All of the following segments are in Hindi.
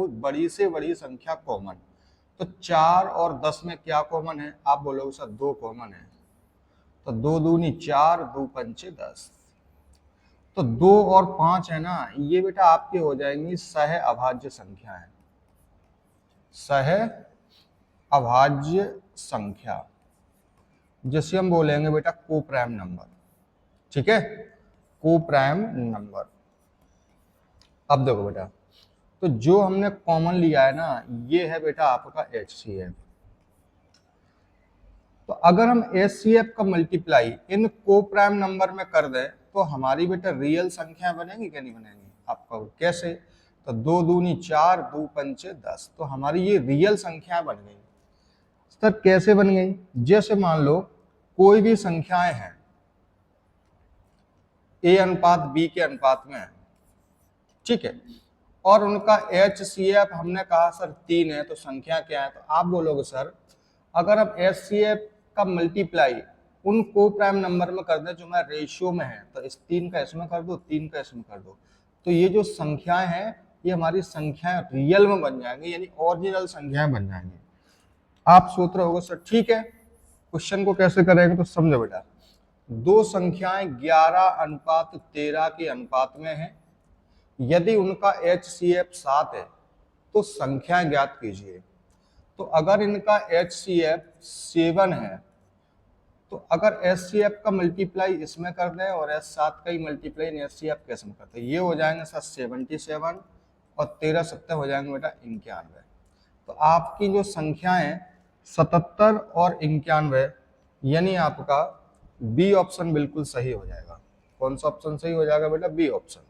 बहुत बड़ी से बड़ी संख्या कॉमन। तो 4 और 10 में क्या कॉमन है? आप बोलोगे सर 2 कॉमन है। तो 2 दूनी 4, 2 पंचे 10। तो 2 और 5 है ना, ये बेटा आपके हो जाएंगी सह अभाज्य संख्या है, सह अभाज्य संख्या, जिसे हम बोलेंगे बेटा कोप्राइम नंबर। ठीक है, कोप्राइम नंबर। अब देखो बेटा, तो जो हमने कॉमन लिया है ना, ये है बेटा आपका HCF। तो अगर हम HCF का मल्टीप्लाई इन कोप्राइम नंबर में कर दें तो हमारी बेटा रियल संख्या बनेगी क्या? नहीं बनेगी। आपका कैसे? तो 2 दूनी 4, 2 पंचे 10। तो हमारी ये रियल संख्या बन गई। सर कैसे बन गई? जैसे मान लो कोई भी संख्याएं हैं A अनुपात B के अनुपात में है, ठीक है, और उनका HCF हमने कहा सर 3 है, तो संख्या क्या है? तो आप बोलोगे सर अगर हम HCF का मल्टीप्लाई उन कोप्राइम नंबर में कर दें जो मैं रेशियो में है, तो इस 3 का इसमें कर दो, 3 का इसमें कर दो, तो ये जो संख्याएं हैं ये हमारी संख्याएं रियल में बन जाएंगी, यानी ओरिजिनल संख्याएं बन जाएंगी। आप सोच रहे होगे सर ठीक है, क्वेश्चन को कैसे करेंगे? तो समझो बेटा, दो संख्याएं 11:13 के अनुपात में है, यदि उनका HCF 7 है तो संख्या ज्ञात कीजिए। तो अगर इनका HCF 7 है तो अगर HCF का मल्टीप्लाई इसमें कर दें और S7 का ही मल्टीप्लाई HCF कैसे में करते हैं, ये हो जाएंगे सर 77 और 13 7 हो जाएंगे बेटा 91। तो आपकी जो संख्याएं 77 और 91, यानी आपका बी ऑप्शन बिल्कुल सही हो जाएगा। कौन सा ऑप्शन सही हो जाएगा बेटा? B option.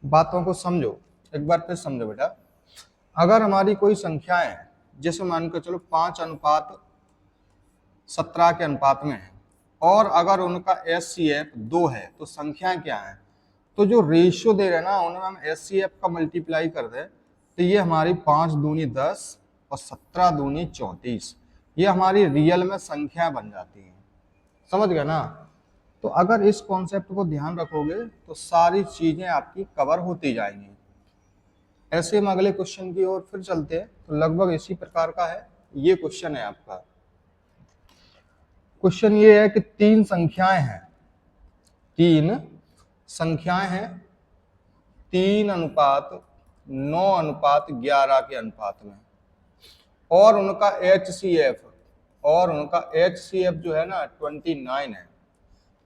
बातों को समझो, एक बार फिर समझो बेटा, अगर हमारी कोई संख्याएं हैं जैसे मान के चलो 5:17 के अनुपात में है और अगर उनका HCF 2 है तो संख्या क्या है? तो जो रेशियो दे रहे हैं ना उनमें हम HCF का मल्टीप्लाई कर दे तो ये हमारी 5 दूनी 10 और 17 दूनी 34, ये हमारी रियल में संख्या बन जाती है। समझ गया ना? तो अगर इस कॉन्सेप्ट को ध्यान रखोगे तो सारी चीजें आपकी कवर होती जाएंगी। ऐसे हम अगले क्वेश्चन की ओर फिर चलते हैं, तो लगभग इसी प्रकार का है ये क्वेश्चन है आपका। क्वेश्चन ये है कि 3 संख्याएं हैं, 3 संख्याएं हैं 3:9:11 के अनुपात में, और उनका HCF जो है ना 29 है।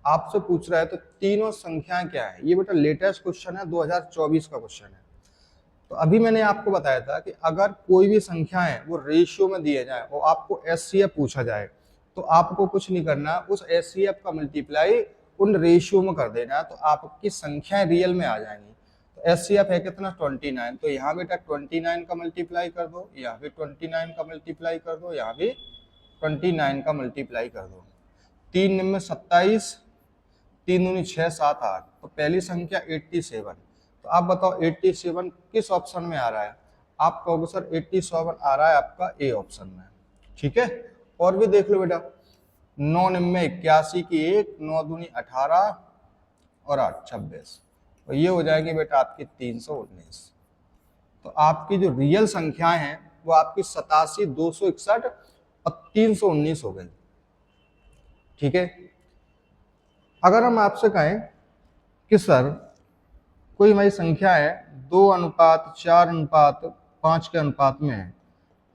आपसे पूछ रहा है तो तीनों संख्याएं क्या है? ये बेटा लेटेस्ट क्वेश्चन है, 2024 का क्वेश्चन है। तो अभी मैंने आपको बताया था कि अगर कोई भी संख्याएं वो रेशियो में दिए जाए और आपको HCF पूछा जाए तो आपको कुछ नहीं करना, उस HCF का मल्टीप्लाई उन रेशियो में कर देना है, तो आपकी संख्याएं रियल में आ जाएंगी। तो HCF है कितना? 29। तो यहाँ बेटा 29 का मल्टीप्लाई कर दो, यहाँ भी 29 का मल्टीप्लाई कर दो, यहाँ भी 29 का मल्टीप्लाई कर दो। 3 में 27, 3 दूनी 6 7 8, तो पहली संख्या 87। तो आप बताओ 87 किस ऑप्शन में आ रहा है? आप कहोगे सर 87 आ रहा है आपका ए ऑप्शन में। ठीक है, और भी देख लो बेटा, 9 में 81 की 1, 9 दूनी 18 और 8 26, तो ये हो जाएगी बेटा आपकी 319। तो आपकी जो रियल संख्याएं हैं वो आपकी 87, 261 और 319 हो गई। ठीक है, अगर हम आपसे कहें कि सर कोई हमारी संख्या है 2:4:5 के अनुपात में है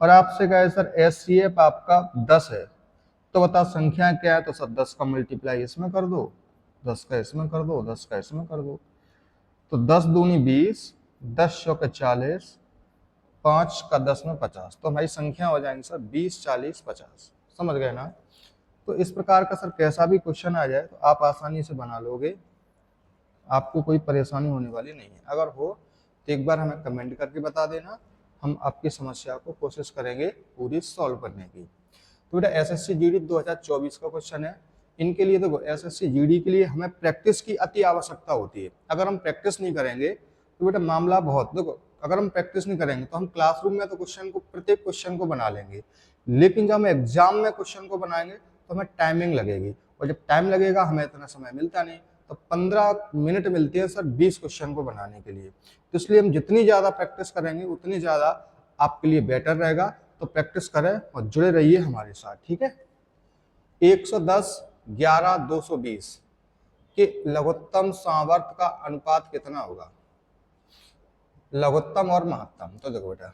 और आपसे कहे सर HCF आपका 10 है, तो बता संख्या क्या है? तो सर 10 का मल्टीप्लाई इसमें कर दो, 10 का इसमें कर दो, 10 का इसमें कर दो, तो 10 दूनी 20, 10 चौके 40, 5 का 10 में 50, तो हमारी संख्या हो जाएंगी सर 20 40 50। समझ गए ना? तो इस प्रकार का सर कैसा भी क्वेश्चन आ जाए तो आप आसानी से बना लोगे, आपको कोई परेशानी होने वाली नहीं है। अगर हो तो एक बार हमें कमेंट करके बता देना, हम आपकी समस्या को कोशिश करेंगे पूरी सॉल्व करने की। तो बेटा SSC GD 2024 का क्वेश्चन है। इनके लिए देखो SSC GD के लिए हमें प्रैक्टिस की अति आवश्यकता होती है। अगर हम प्रैक्टिस नहीं करेंगे तो बेटा मामला बहुत, देखो अगर हम प्रैक्टिस नहीं करेंगे तो हम क्लासरूम में तो क्वेश्चन को, प्रत्येक क्वेश्चन को बना लेंगे, लेकिन जब हम एग्जाम में क्वेश्चन को बनाएंगे तो हमें टाइमिंग लगेगी, और जब टाइम लगेगा हमें इतना समय मिलता नहीं, तो 15 मिनट मिलती है सर 20 क्वेश्चन को बनाने के लिए। तो इसलिए हम जितनी ज़्यादा प्रैक्टिस करेंगे उतनी ज़्यादा आपके लिए बेटर रहेगा। तो प्रैक्टिस करें और जुड़े रहिए हमारे साथ, ठीक है। 110, 11, 220 के लघुत्तम सामर्थ्य का अनुपात कितना होगा? लघुत्तम और महत्तम, तो देखो बेटा,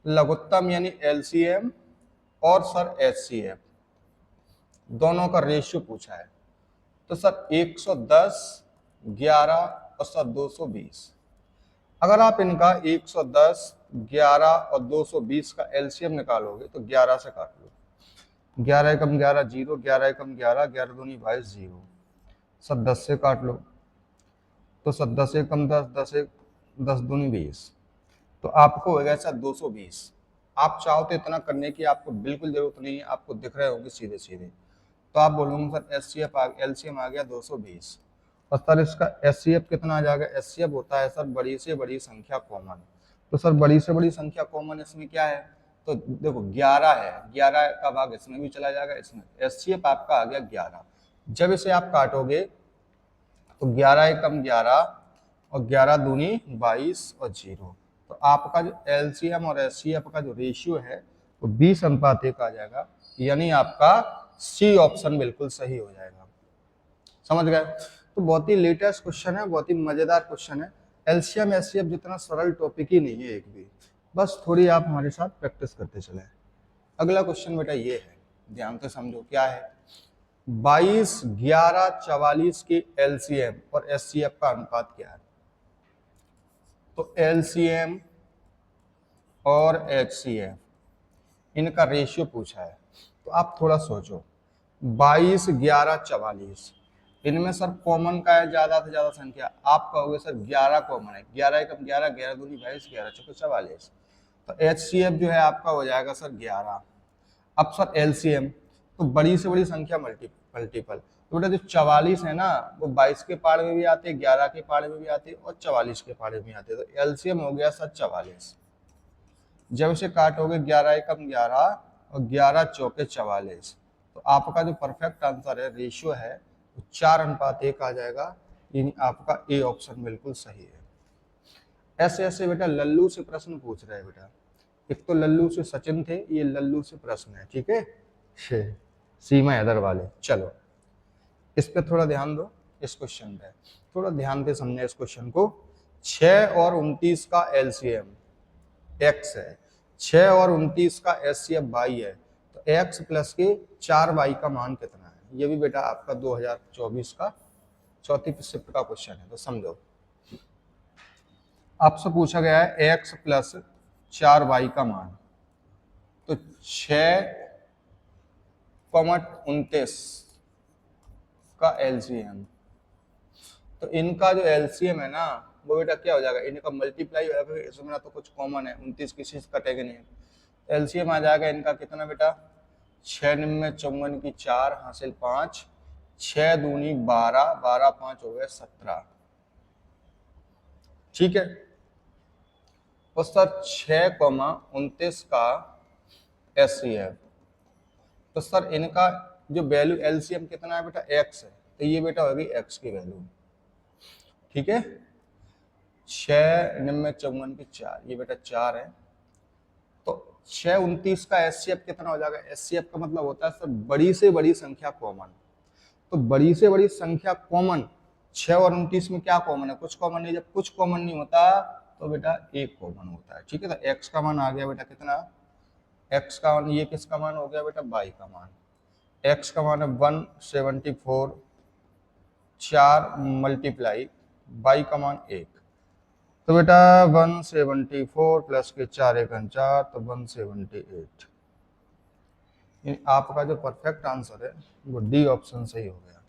लघुत्तम यानी एलसीएम और सर एचसीएफ दोनों का रेशियो पूछा है। तो सर 110, 11 और सर 220, अगर आप इनका 110, 11 और 220 का एलसीएम निकालोगे तो 11 से काट लो, 11 एकम 11 0, 11 एकम 11, 11 दूनी 22 0, सर 10 से काट लो तो सर 10 एकम 10, 10 दूनी 20, तो आपको हो गया सर 220। आप चाहो तो इतना करने की आपको बिल्कुल जरूरत नहीं है, आपको दिख रहे होंगे सीधे सीधे। तो आप बोलोगे सर एलसीएम आ गया 220, और सर इसका एचसीएफ कितना आ जाएगा? एचसीएफ होता है सर बड़ी से बड़ी संख्या कॉमन। तो सर बड़ी से बड़ी संख्या कॉमन इसमें क्या है? तो देखो 11 है, 11 का भाग इसमें भी चला जाएगा, इसमें एचसीएफ आपका आ गया 11। जब इसे आप काटोगे तो 11 एकम 11 और 11 दूनी 22 और 0, तो आपका जो एलसीएम और एचसीएफ का जो रेशियो है वो 20:1 आ जाएगा, यानी आपका सी ऑप्शन बिल्कुल सही हो जाएगा। समझ गए? तो बहुत ही लेटेस्ट क्वेश्चन है, बहुत ही मजेदार क्वेश्चन है। एलसीएम एचसीएफ जितना सरल टॉपिक ही नहीं है एक भी, बस थोड़ी आप हमारे साथ प्रैक्टिस करते चले। अगला क्वेश्चन बेटा ये है, ध्यान से समझो क्या है। 22, 11, 44 के एलसीएम और एचसीएफ का अनुपात क्या है? तो एलसीएम और एचसीएफ इनका रेशियो पूछा है। तो आप थोड़ा सोचो, 22, 11, 44, इनमें सर कॉमन का है ज्यादा से ज्यादा संख्या। आप कहोगे सर 11 कॉमन है, 11 एकम 11, 11 दूनी 22, 11 चौके 44, तो एचसीएफ जो है आपका हो जाएगा सर 11। अब सर एलसीएम, तो बड़ी से बड़ी संख्या मल्टीपल, तो बेटा जो 44 है ना वो 22 के पाड़ में भी आते हैं, 11 के पाड़ में भी आते हैं और 44 के पाड़ में भी आते हैं। तो एलसीएम हो गया सर 44। जब इसे काटोगे 11 एकम 11 और 11 चौके 44, तो आपका जो परफेक्ट आंसर है रेशियो है वो 4:1 आ जाएगा, यानी आपका ए ऑप्शन बिल्कुल सही है। ऐसे ऐसे बेटा लल्लू से प्रश्न पूछ रहे हैं बेटा। एक तो लल्लू से सचिन थे, ये लल्लू से प्रश्न है, ठीक है, सीमा हैदर वाले। चलो इस पे थोड़ा ध्यान दो, इस क्वेश्चन पे थोड़ा ध्यान से समझे इस क्वेश्चन को। 6 और 29 का एलसीएम x है, 6 और 29 का एचसीएफ y है, तो x प्लस के 4y का मान कितना है? ये भी बेटा आपका 2024 का चौथी शिफ्ट का क्वेश्चन है। तो समझो, आपसे पूछा गया है x प्लस 4y का मान, तो 6,29 का एलसीएम, तो इनका जो एलसीएम है ना वो बेटा क्या हो जाएगा? इनका मल्टीप्लाई हो जाएगा, इसमें ना तो कुछ कॉमन है, 29 किसी से कटेगा नहीं। एलसीएम आ जाएगा इनका कितना बेटा? 6 निम्न 54 की 4 हासिल 5, 6 दूनी 12, 12 5 हो गए 17, ठीक है। और सर 6,29 का एचसीएफ, तो सर इनका जो वैल्यू एलसीएम कितना है बेटा? x है, तो ये बेटा होगी x की वैल्यू, ठीक है। 6 निम्न 54 की 4, ये बेटा 4 है, तो 6,29 का एचसीएफ कितना हो जाएगा? एचसीएफ का मतलब होता है सर बड़ी से बड़ी संख्या कॉमन। तो बड़ी से बड़ी संख्या कॉमन, 6 और 29 में क्या कॉमन है? कुछ कॉमन नहीं। जब कुछ कॉमन नहीं होता तो बेटा एक कॉमन होता है, ठीक है। तो x का मान आ गया बेटा कितना? x का मान, ये किसका मान हो गया बेटा? y का मान। x का मान है 174, 4 मल्टीप्लाई y का मान 1, तो बेटा 174 प्लस के 4 एकम 4, तो 178। आपका जो परफेक्ट आंसर है वो डी ऑप्शन सही हो गया,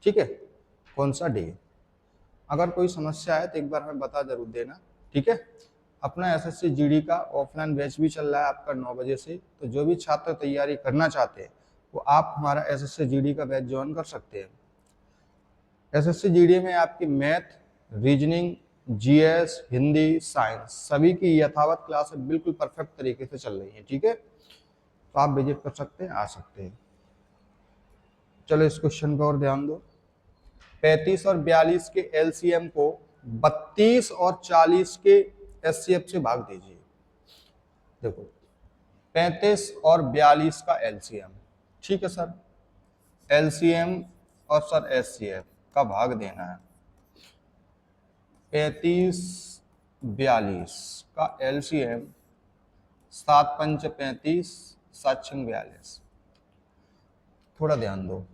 ठीक है। कौन सा? डी। अगर कोई समस्या है तो एक बार हमें बता जरूर देना, ठीक है। अपना एसएससी जीडी का ऑफलाइन बैच भी चल रहा है आपका 9 बजे से, तो जो भी छात्र तैयारी करना चाहते हैं वो आप हमारा एसएससी जीडी का बैच ज्वाइन कर सकते हैं। एसएससी जीडी में आपकी math, reasoning, GS, Hindi, science सभी की यथावत क्लास बिल्कुल परफेक्ट तरीके से चल रही है, ठीक है। तो आप विजिट कर सकते हैं, आ सकते हैं। चलो इस क्वेश्चन पर और ध्यान दो। 35 और 42 के एलसीएम को 32 और 40 के एचसीएफ से भाग दीजिए। देखो 35 और 42 का एलसीएम, ठीक है सर, एलसीएम और सर एचसीएफ का भाग देना है। 35 42 का एलसीएम 7 पंच 35, 7 छंग 42। थोड़ा ध्यान दो,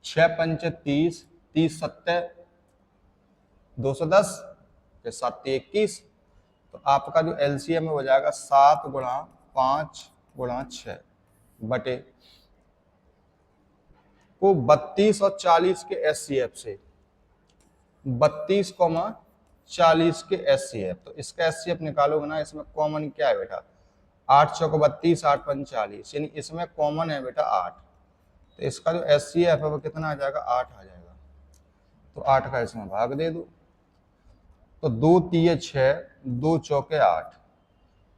6 पंच 30, 30 सत्ते 210, 7 21, तो आपका जो एलसीएम है हो जाएगा 7 गुणा 5 गुणा 6 बटे को 32 और 40 के एचसीएफ से 32, 40 के एचसीएफ, तो इसका एचसीएफ निकालोगे ना, इसमें कॉमन क्या है बेटा, 8 चौक 32, 8 पंच 40, यानी इसमें कॉमन है बेटा 8, तो इसका जो एचसीएफ है वो कितना आ जाएगा, 8 आ जाएगा। तो 8 का इसमें भाग दे दो, तो 2 तिये 6, 2 चौके 8,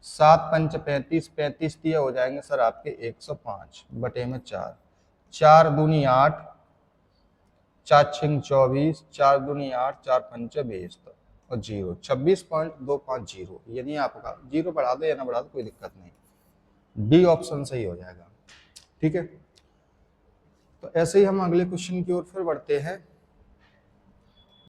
7 पंच 35, 35 तिये हो जाएंगे सर आपके 105 बटे में 4, 4 दूनी 8, 4 छिंग 24, 4 दूनी 8, 4 पंच 20 और 0, 26.250। यानी आपका 0 बढ़ा दो या ना बढ़ा दो कोई दिक्कत नहीं, डी ऑप्शन सही हो जाएगा। ठीक है, तो ऐसे ही हम अगले क्वेश्चन की ओर फिर बढ़ते हैं।